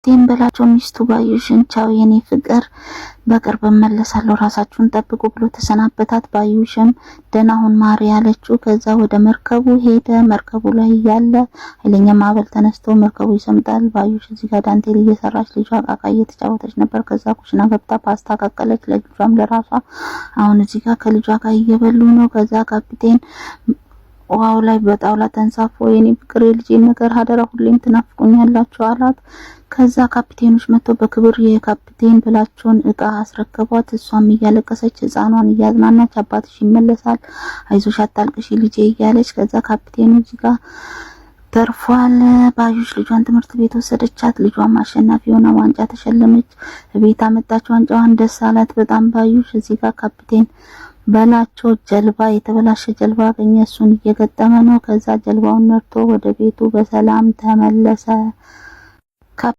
ካፒቴን በላቸው ሚስቱ ባዩሽን ቻው የኔ ፍቅር በቅርብ እመለሳለሁ ራሳችሁን ጠብቁ ብሎ ተሰናበታት። ባዩሽም ደህና ሁን ማሪ ያለችው ከዛ ወደ መርከቡ ሄደ። መርከቡ ላይ ያለ ኃይለኛ ማዕበል ተነስቶ መርከቡ ይሰምጣል። ባዩሽ እዚህ ጋር ዳንቴል እየሰራች ልጇ ቃቃ እየተጫወተች ነበር። ከዛ ኩሽና ገብታ ፓስታ ቀቀለች ለልጇም ለራሷ። አሁን እዚህ ጋር ከልጇ ጋር እየበሉ ነው። ከዛ ካፒቴን ዋው ላይ በጣውላ ተንሳፎ የኔ ፍቅር የልጄ ነገር ሀደራ ሁሌም ትናፍቁኛላችሁ አላት። ከዛ ካፒቴኖች መጥተው በክብር የካፒቴን በላቸውን እቃ አስረከቧት። እሷም እያለቀሰች ህፃኗን እያዝናናች አባትሽ ይመለሳል አይዞሽ አታልቅሽ ልጄ እያለች ከዛ ካፒቴኑ እዚህ ጋር ተርፏል። ባዩሽ ልጇን ትምህርት ቤት ወሰደቻት። ልጇም አሸናፊ ሆና ዋንጫ ተሸለመች። ቤት አመጣች ዋንጫዋን ደስ አላት በጣም ባዩሽ። እዚህ ጋር ካፒቴን በላቸው ጀልባ የተበላሸ ጀልባ አገኘ። እሱን እየገጠመ ነው። ከዛ ጀልባውን ነርቶ ወደ ቤቱ በሰላም ተመለሰ።